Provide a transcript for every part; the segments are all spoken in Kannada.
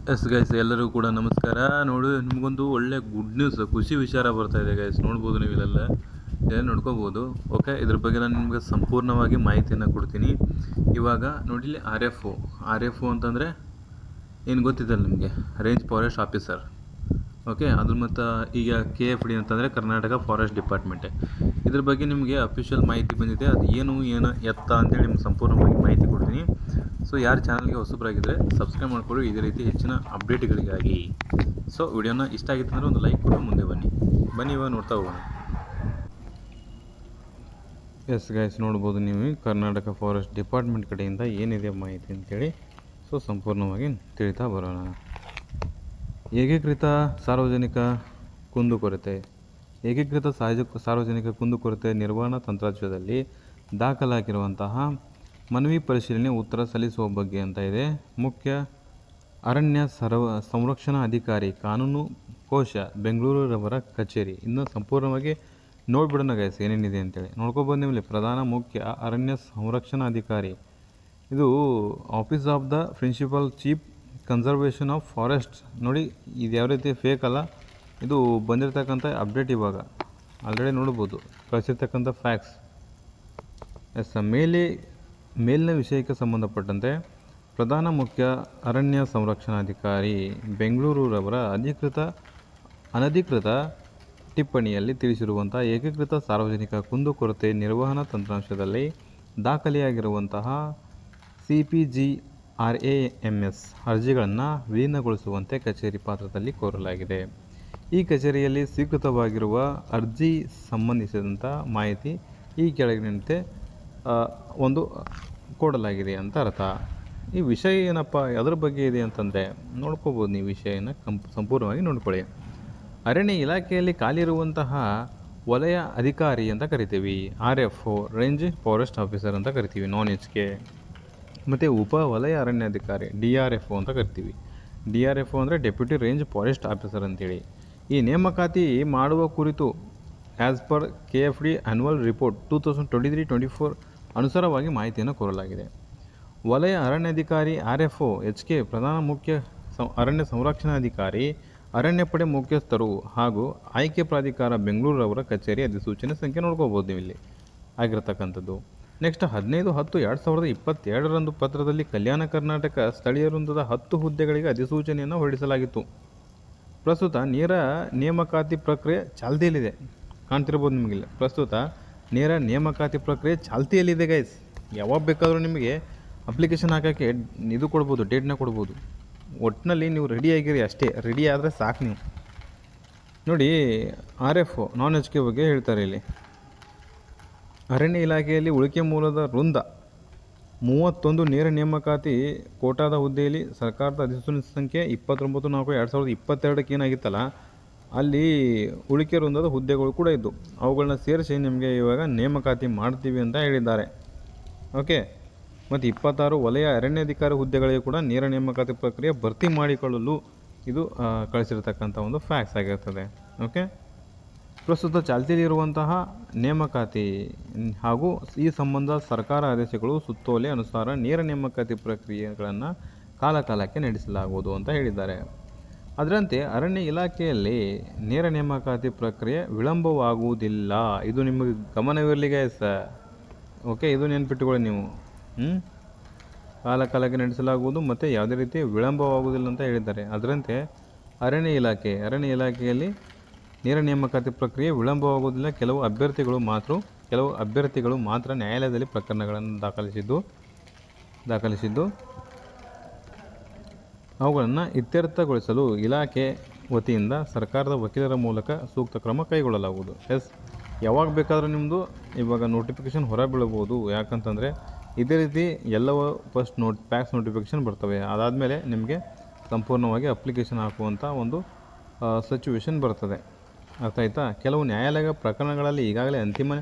ಎಸ್ ಗೈಸ್, ಎಲ್ಲರಿಗೂ ಕೂಡ ನಮಸ್ಕಾರ. ನೋಡಿ, ನಿಮಗೊಂದು ಒಳ್ಳೆ ಗುಡ್ ನ್ಯೂಸ್, ಖುಷಿ ವಿಚಾರ ಬರ್ತಾ ಇದೆ ಗೈಸ್. ನೋಡ್ಬೋದು ನೀವು ಇಲ್ಲೆಲ್ಲ ನೋಡ್ಕೋಬೋದು. ಓಕೆ, ಇದ್ರ ಬಗ್ಗೆ ನಾನು ನಿಮಗೆ ಸಂಪೂರ್ಣವಾಗಿ ಮಾಹಿತಿಯನ್ನು ಕೊಡ್ತೀನಿ. ಇವಾಗ ನೋಡಿ, ಆರ್ ಎಫ್ ಒ ಅಂತಂದರೆ ಏನು ಗೊತ್ತಿದ್ದಲ್ಲ ನಿಮಗೆ, ರೇಂಜ್ ಫಾರೆಸ್ಟ್ ಆಫೀಸರ್. ಓಕೆ, ಅದ್ರ ಮತ್ತು ಈಗ KFD ಅಂತಂದರೆ ಕರ್ನಾಟಕ ಫಾರೆಸ್ಟ್ ಡಿಪಾರ್ಟ್ಮೆಂಟ್. ಇದ್ರ ಬಗ್ಗೆ ನಿಮಗೆ ಅಫಿಷಿಯಲ್ ಮಾಹಿತಿ ಬಂದಿದೆ. ಅದು ಏನು ಎತ್ತ ಅಂತೇಳಿ ನಿಮ್ಗೆ ಸಂಪೂರ್ಣವಾಗಿ ಮಾಹಿತಿ ಕೊಡ್ತೀನಿ. ಸೊ ಯಾರು ಚಾನಲ್ಗೆ ಹೊಸಬರಾಗಿದ್ದರೆ ಸಬ್ಸ್ಕ್ರೈಬ್ ಮಾಡಿಕೊಳ್ಳಿ ಇದೇ ರೀತಿ ಹೆಚ್ಚಿನ ಅಪ್ಡೇಟ್ಗಳಿಗಾಗಿ. ಸೊ ವಿಡಿಯೋನ ಇಷ್ಟ ಆಗಿತ್ತು ಅಂದರೆ ಒಂದು ಲೈಕ್ ಕೊಟ್ಟು ಮುಂದೆ ಬನ್ನಿ ಇವಾಗ ನೋಡ್ತಾ ಹೋಗೋಣ. ಎಸ್ ಗೈಸ್, ನೋಡ್ಬೋದು ನೀವು ಕರ್ನಾಟಕ ಫಾರೆಸ್ಟ್ ಡಿಪಾರ್ಟ್ಮೆಂಟ್ ಕಡೆಯಿಂದ ಏನಿದೆ ಮಾಹಿತಿ ಅಂತೇಳಿ. ಸೊ ಸಂಪೂರ್ಣವಾಗಿ ತಿಳಿತಾ ಬರೋಣ. ಏಕೀಕೃತ ಸಾರ್ವಜನಿಕ ಕುಂದುಕೊರತೆ ಸಾರ್ವಜನಿಕ ಕುಂದುಕೊರತೆ ನಿರ್ವಹಣಾ ತಂತ್ರಾಂಶದಲ್ಲಿ ದಾಖಲಾಗಿರುವಂತಹ ಮನವಿ ಪರಿಶೀಲನೆ ಉತ್ತರ ಸಲ್ಲಿಸುವ ಬಗ್ಗೆ ಅಂತ ಇದೆ. ಮುಖ್ಯ ಅರಣ್ಯ ಸಂರಕ್ಷಣಾ ಅಧಿಕಾರಿ ಕಾನೂನು ಕೋಶ ಬೆಂಗಳೂರವರ ಕಚೇರಿ. ಇನ್ನು ಸಂಪೂರ್ಣವಾಗಿ ನೋಡ್ಬಿಡೋಣ ಗೈಸ್ ಏನೇನಿದೆ ಅಂತೇಳಿ. ನೋಡ್ಕೊಬೋದು ನೀವು. ಪ್ರಧಾನ ಮುಖ್ಯ ಅರಣ್ಯ ಸಂರಕ್ಷಣಾಧಿಕಾರಿ, ಇದು office of the principal chief conservation of forest. ನೋಡಿ, ಇದು ಯಾವ ರೀತಿ ಫೇಕ್ ಅಲ್ಲ, ಇದು ಬಂದಿರತಕ್ಕಂಥ ಅಪ್ಡೇಟ್. ಇವಾಗ ಆಲ್ರೆಡಿ ನೋಡ್ಬೋದು ಕಳಿಸಿರ್ತಕ್ಕಂಥ ಫ್ಯಾಕ್ಸ್. ಎಸ್, ಮೇಲಿನ ವಿಷಯಕ್ಕೆ ಸಂಬಂಧಪಟ್ಟಂತೆ ಪ್ರಧಾನ ಮುಖ್ಯ ಅರಣ್ಯ ಸಂರಕ್ಷಣಾಧಿಕಾರಿ ಬೆಂಗಳೂರವರ ಅನಧಿಕೃತ ಟಿಪ್ಪಣಿಯಲ್ಲಿ ತಿಳಿಸಿರುವಂಥ ಏಕೀಕೃತ ಸಾರ್ವಜನಿಕ ಕುಂದುಕೊರತೆ ನಿರ್ವಹಣಾ ತಂತ್ರಾಂಶದಲ್ಲಿ ದಾಖಲೆಯಾಗಿರುವಂತಹ CPGRAMS ಅರ್ಜಿಗಳನ್ನು ವಿಲೀನಗೊಳಿಸುವಂತೆ ಕಚೇರಿ ಪಾತ್ರದಲ್ಲಿ ಕೋರಲಾಗಿದೆ. ಈ ಕಚೇರಿಯಲ್ಲಿ ಸ್ವೀಕೃತವಾಗಿರುವ ಅರ್ಜಿ ಸಂಬಂಧಿಸಿದಂಥ ಮಾಹಿತಿ ಈ ಕೆಳಗಿನಂತೆ ಒಂದು ಕೊಡಲಾಗಿದೆ ಅಂತ ಅರ್ಥ. ಈ ವಿಷಯ ಏನಪ್ಪ, ಅದರ ಬಗ್ಗೆ ಇದೆ ಅಂತಂದರೆ ನೋಡ್ಕೋಬೋದು ನೀವು. ವಿಷಯನ ಸಂಪೂರ್ಣವಾಗಿ ನೋಡ್ಕೊಳ್ಳಿ. ಅರಣ್ಯ ಇಲಾಖೆಯಲ್ಲಿ ಖಾಲಿರುವಂತಹ ವಲಯ ಅಧಿಕಾರಿ ಅಂತ ಕರಿತೀವಿ, RFO ರೇಂಜ್ ಫಾರೆಸ್ಟ್ ಆಫೀಸರ್ ಅಂತ ಕರಿತೀವಿ, non-HK. ಮತ್ತು ಉಪ ವಲಯ ಅರಣ್ಯಾಧಿಕಾರಿ DRFO ಅಂತ ಕರಿತೀವಿ. DRFO ಅಂದರೆ ಡೆಪ್ಯೂಟಿ ರೇಂಜ್ ಫಾರೆಸ್ಟ್ ಆಫೀಸರ್ ಅಂತೇಳಿ. ಈ ನೇಮಕಾತಿ ಮಾಡುವ ಕುರಿತು as per KFD annual report 2023-24 ಅನುಸಾರವಾಗಿ ಮಾಹಿತಿಯನ್ನು ಕೋರಲಾಗಿದೆ. ವಲಯ ಅರಣ್ಯಾಧಿಕಾರಿ RFO HK ಪ್ರಧಾನ ಮುಖ್ಯ ಅರಣ್ಯ ಸಂರಕ್ಷಣಾಧಿಕಾರಿ, ಅರಣ್ಯ ಪಡೆ ಮುಖ್ಯಸ್ಥರು ಹಾಗೂ ಆಯ್ಕೆ ಪ್ರಾಧಿಕಾರ ಬೆಂಗಳೂರವರ ಕಚೇರಿ ಅಧಿಸೂಚನೆ ಸಂಖ್ಯೆ ನೋಡ್ಕೋಬೋದು ನೀವು ಇಲ್ಲಿ ಆಗಿರತಕ್ಕಂಥದ್ದು. ನೆಕ್ಸ್ಟ್ 15/10/2022 ಪತ್ರದಲ್ಲಿ ಕಲ್ಯಾಣ ಕರ್ನಾಟಕ ಸ್ಥಳೀಯ ವೃಂದದ 10 ಹುದ್ದೆಗಳಿಗೆ ಅಧಿಸೂಚನೆಯನ್ನು ಹೊರಡಿಸಲಾಗಿತ್ತು. ಪ್ರಸ್ತುತ ನೇರ ನೇಮಕಾತಿ ಪ್ರಕ್ರಿಯೆ ಚಾಲ್ತಿಯಲ್ಲಿದೆ. ಕಾಣ್ತಿರ್ಬೋದು ನಿಮಗಿಲ್ಲ. ಪ್ರಸ್ತುತ ನೇರ ನೇಮಕಾತಿ ಪ್ರಕ್ರಿಯೆ ಚಾಲ್ತಿಯಲ್ಲಿದೆ ಗೈಸ್. ಯಾವಾಗ ಬೇಕಾದರೂ ನಿಮಗೆ ಅಪ್ಲಿಕೇಶನ್ ಹಾಕೋಕ್ಕೆ ಇದು ಕೊಡ್ಬೋದು, ಡೇಟ್ನ ಕೊಡ್ಬೋದು. ಒಟ್ಟಿನಲ್ಲಿ ನೀವು ರೆಡಿಯಾಗಿರಿ ಅಷ್ಟೇ, ರೆಡಿ ಆದರೆ ಸಾಕು ನೀವು. ನೋಡಿ, RFO non-HK ಬಗ್ಗೆ ಹೇಳ್ತಾರೆ ಇಲ್ಲಿ. ಅರಣ್ಯ ಇಲಾಖೆಯಲ್ಲಿ ಉಳಿಕೆ ಮೂಲದ ವೃಂದ 31 ನೇರ ನೇಮಕಾತಿ ಕೋಟಾದ ಹುದ್ದೆಯಲ್ಲಿ ಸರ್ಕಾರದ ಅಧಿಸೂಚನೆ ಸಂಖ್ಯೆ 29/4/2022 ಏನಾಗಿತ್ತಲ್ಲ, ಅಲ್ಲಿ ಉಳಿಕೆ ವೃಂದದ ಹುದ್ದೆಗಳು ಕೂಡ ಇದ್ದು ಅವುಗಳನ್ನ ಸೇರಿಸಿ ನಿಮಗೆ ಇವಾಗ ನೇಮಕಾತಿ ಮಾಡ್ತೀವಿ ಅಂತ ಹೇಳಿದ್ದಾರೆ. ಓಕೆ, ಮತ್ತು 26 ವಲಯ ಅರಣ್ಯಾಧಿಕಾರಿ ಹುದ್ದೆಗಳಿಗೆ ಕೂಡ ನೇರ ನೇಮಕಾತಿ ಪ್ರಕ್ರಿಯೆ ಭರ್ತಿ ಮಾಡಿಕೊಳ್ಳಲು ಇದು ಕಳಿಸಿರ್ತಕ್ಕಂಥ ಒಂದು ಫ್ಯಾಕ್ಸ್ ಆಗಿರ್ತದೆ. ಓಕೆ, ಪ್ರಸ್ತುತ ಚಾಲ್ತಿಯಲ್ಲಿರುವಂತಹ ನೇಮಕಾತಿ ಹಾಗೂ ಈ ಸಂಬಂಧ ಸರ್ಕಾರ ಆದೇಶಗಳು ಸುತ್ತೋಲೆ ಅನುಸಾರ ನೇರ ನೇಮಕಾತಿ ಪ್ರಕ್ರಿಯೆಗಳನ್ನು ಕಾಲಕಾಲಕ್ಕೆ ನಡೆಸಲಾಗುವುದು ಅಂತ ಹೇಳಿದ್ದಾರೆ. ಅದರಂತೆ ಅರಣ್ಯ ಇಲಾಖೆಯಲ್ಲಿ ನೇರ ನೇಮಕಾತಿ ಪ್ರಕ್ರಿಯೆ ವಿಳಂಬವಾಗುವುದಿಲ್ಲ. ಇದು ನಿಮಗೆ ಗಮನವಿರಲಿ ಗೈಸ್. ಓಕೆ, ಇದು ನೆನ್ಪಿಟ್ಟುಕೊಳ್ಳಿ ನೀವು. ಕಾಲಕಾಲಕ್ಕೆ ನಡೆಸಲಾಗುವುದು ಮತ್ತು ಯಾವುದೇ ರೀತಿ ವಿಳಂಬವಾಗುವುದಿಲ್ಲ ಅಂತ ಹೇಳಿದ್ದಾರೆ. ಅದರಂತೆ ಅರಣ್ಯ ಇಲಾಖೆಯಲ್ಲಿ ನೇರ ನೇಮಕಾತಿ ಪ್ರಕ್ರಿಯೆ ವಿಳಂಬವಾಗುವುದಿಲ್ಲ. ಕೆಲವು ಅಭ್ಯರ್ಥಿಗಳು ಮಾತ್ರ ನ್ಯಾಯಾಲಯದಲ್ಲಿ ಪ್ರಕರಣಗಳನ್ನು ದಾಖಲಿಸಿದ್ದು ಅವುಗಳನ್ನು ಇತ್ಯರ್ಥಗೊಳಿಸಲು ಇಲಾಖೆ ವತಿಯಿಂದ ಸರ್ಕಾರದ ವಕೀಲರ ಮೂಲಕ ಸೂಕ್ತ ಕ್ರಮ ಕೈಗೊಳ್ಳಲಾಗುವುದು. ಎಸ್, ಯಾವಾಗ ಬೇಕಾದರೂ ನಿಮ್ಮದು ಇವಾಗ ನೋಟಿಫಿಕೇಷನ್ ಹೊರಬೀಳಬಹುದು. ಯಾಕಂತಂದರೆ ಇದೇ ರೀತಿ ಎಲ್ಲವೂ ಫಸ್ಟ್ ಪ್ಯಾಕ್ಸ್ ನೋಟಿಫಿಕೇಷನ್ ಬರ್ತವೆ. ಅದಾದಮೇಲೆ ನಿಮಗೆ ಸಂಪೂರ್ಣವಾಗಿ ಅಪ್ಲಿಕೇಶನ್ ಹಾಕುವಂಥ ಒಂದು ಸಿಚುವೇಶನ್ ಬರ್ತದೆ. ಅರ್ಥ ಆಯ್ತಾ? ಕೆಲವು ನ್ಯಾಯಾಲಯ ಪ್ರಕರಣಗಳಲ್ಲಿ ಈಗಾಗಲೇ ಅಂತಿಮ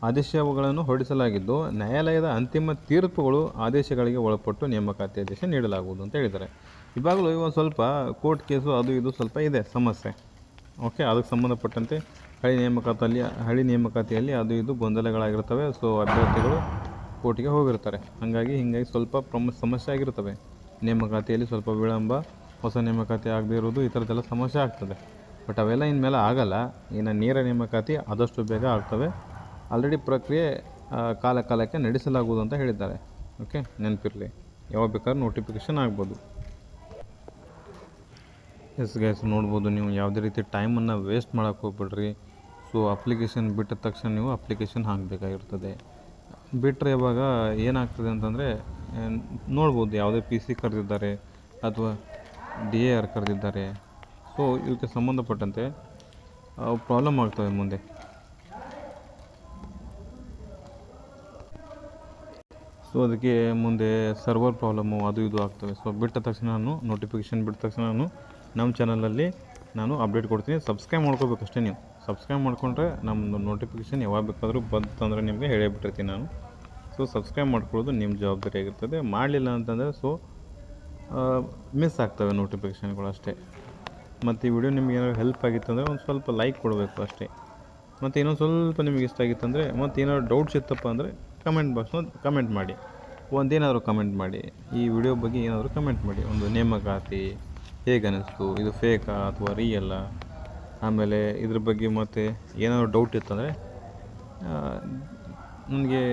ಆದೇಶಗಳನ್ನು ಹೊರಡಿಸಲಾಗಿದ್ದು ನ್ಯಾಯಾಲಯದ ಅಂತಿಮ ತೀರ್ಪುಗಳು ಆದೇಶಗಳಿಗೆ ಒಳಪಟ್ಟು ನೇಮಕಾತಿ ಆದೇಶ ನೀಡಲಾಗುವುದು ಅಂತ ಹೇಳಿದ್ದಾರೆ. ಇವಾಗಲೂ ಒಂದು ಸ್ವಲ್ಪ ಕೋರ್ಟ್ ಕೇಸು ಅದು ಇದು ಸ್ವಲ್ಪ ಇದೆ ಸಮಸ್ಯೆ. ಓಕೆ, ಅದಕ್ಕೆ ಸಂಬಂಧಪಟ್ಟಂತೆ ಹಳಿ ನೇಮಕಾತಿಯಲ್ಲಿ ಅದು ಇದು ಗೊಂದಲಗಳಾಗಿರ್ತವೆ. ಸೊ ಅಭ್ಯರ್ಥಿಗಳು ಕೋರ್ಟಿಗೆ ಹೋಗಿರ್ತಾರೆ. ಹಿಂಗಾಗಿ ಸ್ವಲ್ಪ ಸಮಸ್ಯೆ ಆಗಿರ್ತವೆ. ನೇಮಕಾತಿಯಲ್ಲಿ ಸ್ವಲ್ಪ ವಿಳಂಬ ಹೊಸ ನೇಮಕಾತಿ ಆಗದೇ ಇರೋದು ಈ ಥರದ್ದೆಲ್ಲ ಸಮಸ್ಯೆ ಆಗ್ತದೆ. ಬಟ್ ಅವೆಲ್ಲ ಇನ್ಮೇಲೆ ಆಗಲ್ಲ. ಇನ್ನು ನೇರ ನೇಮಕಾತಿ ಆದಷ್ಟು ಬೇಗ ಆಗ್ತವೆ. ಆಲ್ರೆಡಿ ಪ್ರಕ್ರಿಯೆ ಕಾಲಕ್ಕೆ ನಡೆಸಲಾಗುವುದು ಅಂತ ಹೇಳಿದ್ದಾರೆ. ಓಕೆ, ನೆನಪಿರಲಿ, ಯಾವಾಗ ಬೇಕಾದ್ರೂ ನೋಟಿಫಿಕೇಷನ್ ಆಗ್ಬೋದು. ಎಸ್ ಗೈಸ್, ನೋಡ್ಬೋದು ನೀವು ಯಾವುದೇ ರೀತಿ ಟೈಮನ್ನು ವೇಸ್ಟ್ ಮಾಡೋಕ್ಕೆ ಹೋಗ್ಬೇಡ್ರಿ. ಸೊ ಅಪ್ಲಿಕೇಶನ್ ಬಿಟ್ಟ ತಕ್ಷಣ ನೀವು ಅಪ್ಲಿಕೇಶನ್ ಹಾಕಬೇಕಾಗಿರ್ತದೆ. ಬಿಟ್ಟರೆ ಇವಾಗ ಏನಾಗ್ತದೆ ಅಂತಂದರೆ ನೋಡ್ಬೋದು, ಯಾವುದೇ PC ಕರೆದಿದ್ದಾರೆ ಅಥವಾ DAR ಕರೆದಿದ್ದಾರೆ. ಸೊ ಇದಕ್ಕೆ ಸಂಬಂಧಪಟ್ಟಂತೆ ಪ್ರಾಬ್ಲಮ್ ಆಗ್ತವೆ ಮುಂದೆ. ಸೊ ಅದಕ್ಕೆ ಮುಂದೆ ಸರ್ವರ್ ಪ್ರಾಬ್ಲಮ್ಮು ಅದು ಇದು ಆಗ್ತವೆ. ಸೊ ಬಿಟ್ಟ ತಕ್ಷಣ ನೋಟಿಫಿಕೇಷನ್ ಬಿಟ್ಟ ತಕ್ಷಣ ನಮ್ಮ ಚಾನಲಲ್ಲಿ ನಾನು ಅಪ್ಡೇಟ್ ಕೊಡ್ತೀನಿ. ಸಬ್ಸ್ಕ್ರೈಬ್ ಮಾಡ್ಕೋಬೇಕಷ್ಟೇ ನೀವು. ಸಬ್ಸ್ಕ್ರೈಬ್ ಮಾಡಿಕೊಂಡ್ರೆ ನಮ್ಮದು ನೋಟಿಫಿಕೇಷನ್ ಯಾವಾಗ ಬೇಕಾದರೂ ಬಂತಂದರೆ ನಿಮಗೆ ಹೇಳಿಬಿಟ್ಟಿರ್ತೀನಿ ನಾನು. ಸೊ ಸಬ್ಸ್ಕ್ರೈಬ್ ಮಾಡ್ಕೊಳ್ಳೋದು ನಿಮ್ಮ ಜವಾಬ್ದಾರಿ ಆಗಿರ್ತದೆ. ಮಾಡಲಿಲ್ಲ ಅಂತಂದರೆ ಮಿಸ್ ಆಗ್ತವೆ ನೋಟಿಫಿಕೇಷನ್ಗಳು ಅಷ್ಟೇ. ಮತ್ತು ಈ ವಿಡಿಯೋ ನಿಮ್ಗೆ ಏನಾದ್ರು ಹೆಲ್ಪ್ ಆಗಿತ್ತಂದರೆ ಒಂದು ಸ್ವಲ್ಪ ಲೈಕ್ ಕೊಡಬೇಕು ಅಷ್ಟೇ. ಮತ್ತು ಇನ್ನೊಂದು ಸ್ವಲ್ಪ ನಿಮಗೆ ಇಷ್ಟ ಆಗಿತ್ತಂದರೆ ಮತ್ತು ಏನಾದ್ರು ಡೌಟ್ಸ್ ಇತ್ತಪ್ಪ ಅಂದರೆ ಕಮೆಂಟ್ ಬಾಕ್ಸ್ನಲ್ಲಿ ಕಮೆಂಟ್ ಮಾಡಿ. ಒಂದೇನಾದರೂ ಕಮೆಂಟ್ ಮಾಡಿ, ಈ ವಿಡಿಯೋ ಬಗ್ಗೆ ಏನಾದರೂ ಕಮೆಂಟ್ ಮಾಡಿ. ಒಂದು ನೇಮಕಾತಿ ಹೇಗೆ ಅನ್ನಿಸ್ತು, ಇದು ಫೇಕಾ ಅಥವಾ ರಿಯಲ್ಲ, ಆಮೇಲೆ ಇದ್ರ ಬಗ್ಗೆ ಮತ್ತು ಏನಾದರೂ ಡೌಟ್ ಇತ್ತಂದರೆ ನನಗೆ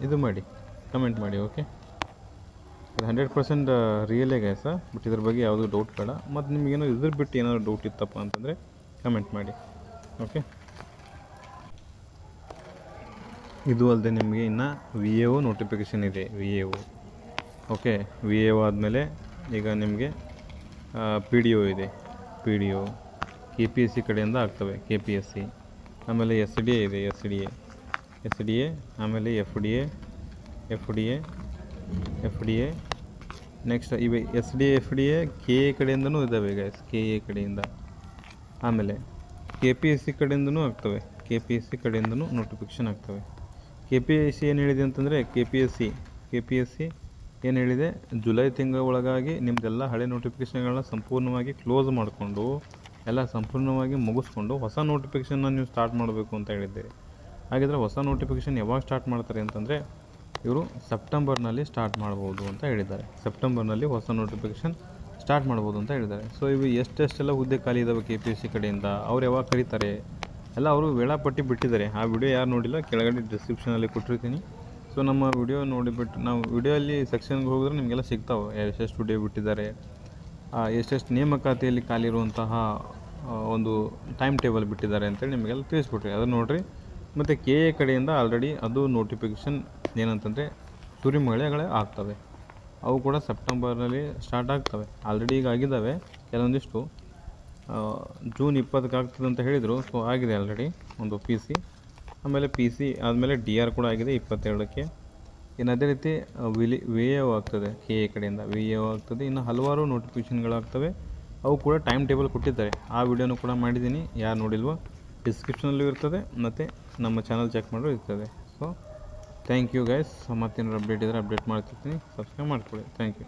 ಇದು ಮಾಡಿ, ಕಮೆಂಟ್ ಮಾಡಿ. ಓಕೆ, ಇದು 100% ರಿಯಲೇ ಗೈಸ. ಬಟ್ ಇದ್ರ ಬಗ್ಗೆ ಯಾವುದೂ ಡೌಟ್ ಬೇಡ. ಮತ್ತು ನಿಮಗೇನೋ ಇದ್ರ ಬಿಟ್ಟು ಏನಾದರೂ ಡೌಟ್ ಇತ್ತಪ್ಪ ಅಂತಂದರೆ ಕಮೆಂಟ್ ಮಾಡಿ. ಓಕೆ, ಇದು ಅಲ್ಲದೆ ನಿಮಗೆ ಇನ್ನು VAO ನೋಟಿಫಿಕೇಷನ್ ಇದೆ. VAO ಓಕೆ, VAO ಆದಮೇಲೆ ಈಗ ನಿಮಗೆ PDO ಇದೆ. PDO KPSC ಕಡೆಯಿಂದ ಆಗ್ತವೆ. KPSC ಆಮೇಲೆ SDA ಇದೆ. SDA ಆಮೇಲೆ FDA ನೆಕ್ಸ್ಟ್ ಇವೆ SDA FDA KA ಕಡೆಯಿಂದನೂ ಇದ್ದಾವೆ ಗೈಸ್. KA ಕಡೆಯಿಂದ ಆಮೇಲೆ KPSC ಕಡೆಯಿಂದನೂ ಆಗ್ತವೆ. KPSC ಕಡೆಯಿಂದನೂ ನೋಟಿಫಿಕೇಷನ್ ಆಗ್ತವೆ. KPSC ಏನು ಹೇಳಿದೆ ಅಂತಂದರೆ KPSC ಏನು ಹೇಳಿದೆ, ಜುಲೈ ತಿಂಗಳ ಒಳಗಾಗಿ ನಿಮ್ಮದೆಲ್ಲ ಹಳೆ ನೋಟಿಫಿಕೇಷನ್ಗಳನ್ನ ಸಂಪೂರ್ಣವಾಗಿ ಕ್ಲೋಸ್ ಮಾಡಿಕೊಂಡು ಎಲ್ಲ ಸಂಪೂರ್ಣವಾಗಿ ಮುಗಿಸ್ಕೊಂಡು ಹೊಸ ನೋಟಿಫಿಕೇಷನ್ನ ನೀವು ಸ್ಟಾರ್ಟ್ ಮಾಡಬೇಕು ಅಂತ ಹೇಳಿದ್ದೀರಿ. ಹಾಗಿದ್ರೆ ಹೊಸ ನೋಟಿಫಿಕೇಷನ್ ಯಾವಾಗ ಸ್ಟಾರ್ಟ್ ಮಾಡ್ತಾರೆ ಅಂತಂದರೆ ಇವರು ಸೆಪ್ಟೆಂಬರ್ನಲ್ಲಿ ಸ್ಟಾರ್ಟ್ ಮಾಡ್ಬೋದು ಅಂತ ಹೇಳಿದ್ದಾರೆ. ಸೆಪ್ಟೆಂಬರ್ನಲ್ಲಿ ಹೊಸ ನೋಟಿಫಿಕೇಷನ್ ಸ್ಟಾರ್ಟ್ ಮಾಡ್ಬೋದು ಅಂತ ಹೇಳಿದ್ದಾರೆ. ಸೊ ಇವು ಎಷ್ಟೆಲ್ಲ ಹುದ್ದೆ ಖಾಲಿ ಇದ್ದಾವೆ KPSC ಕಡೆಯಿಂದ, ಅವ್ರು ಯಾವಾಗ ಕರೀತಾರೆ ಎಲ್ಲ ಅವರು ವೇಳಾಪಟ್ಟಿ ಬಿಟ್ಟಿದ್ದಾರೆ. ಆ ವಿಡಿಯೋ ಯಾರು ನೋಡಿಲ್ಲ ಕೆಳಗಡೆ ಡಿಸ್ಕ್ರಿಪ್ಷನಲ್ಲಿ ಕೊಟ್ಟಿರ್ತೀನಿ. ಸೊ ನಮ್ಮ ವಿಡಿಯೋ ನೋಡಿಬಿಟ್ಟು ನಾವು ವಿಡಿಯೋಲ್ಲಿ ಸೆಕ್ಷನ್ಗೆ ಹೋಗಿದ್ರೆ ನಿಮಗೆಲ್ಲ ಸಿಗ್ತಾವೆ, ಎಷ್ಟೆಷ್ಟು ವಿಡಿಯೋ ಬಿಟ್ಟಿದ್ದಾರೆ, ಎಷ್ಟೆಷ್ಟು ನೇಮಕಾತಿಯಲ್ಲಿ ಖಾಲಿ ಇರುವಂತಹ ಒಂದು ಟೈಮ್ ಟೇಬಲ್ ಬಿಟ್ಟಿದ್ದಾರೆ ಅಂತೇಳಿ ನಿಮಗೆಲ್ಲ ತಿಳಿಸ್ಬಿಟ್ರಿ. ಅದನ್ನು ನೋಡಿರಿ. ಮತ್ತು KA ಕಡೆಯಿಂದ ಆಲ್ರೆಡಿ ಅದು ನೋಟಿಫಿಕೇಷನ್ ಏನಂತಂದರೆ ಸುರಿಮಳೆಗಳೇ ಆಗ್ತವೆ. ಅವು ಕೂಡ ಸೆಪ್ಟೆಂಬರ್ನಲ್ಲಿ ಸ್ಟಾರ್ಟ್ ಆಗ್ತವೆ. ಆಲ್ರೆಡಿ ಈಗ ಆಗಿದ್ದಾವೆ ಕೆಲವೊಂದಿಷ್ಟು. ಜೂನ್ 20ಕ್ಕೆ ಆಗ್ತದೆ ಅಂತ ಹೇಳಿದರು. ಸೊ ಆಗಿದೆ ಆಲ್ರೆಡಿ ಒಂದು PC. ಆಮೇಲೆ PC ಆದಮೇಲೆ DR ಕೂಡ ಆಗಿದೆ 22ಕ್ಕೆ. ಇನ್ನು ಅದೇ ರೀತಿ VAO ಆಗ್ತದೆ. KA ಕಡೆಯಿಂದ VAO ಆಗ್ತದೆ. ಇನ್ನು ಹಲವಾರು ನೋಟಿಫಿಕೇಷನ್ಗಳಾಗ್ತವೆ. ಅವು ಕೂಡ ಟೈಮ್ ಟೇಬಲ್ ಕೊಟ್ಟಿದ್ದಾರೆ. ಆ ವಿಡಿಯೋನು ಕೂಡ ಮಾಡಿದ್ದೀನಿ, ಯಾರು ನೋಡಿಲ್ವೋ ಡಿಸ್ಕ್ರಿಪ್ಷನಲ್ಲೂ ಇರ್ತದೆ ಮತ್ತು ನಮ್ಮ ಚಾನಲ್ ಚೆಕ್ ಮಾಡೋ ಇರ್ತದೆ. So thank you guys. ಮತ್ತೇನಾದ್ರು ಅಪ್ಡೇಟ್ ಇದ್ದರೆ ಅಪ್ಡೇಟ್ ಮಾಡ್ತಿರ್ತೀನಿ. ಸಬ್ಸ್ಕ್ರೈಬ್ ಮಾಡ್ಕೊಳ್ಳಿ. Thank you.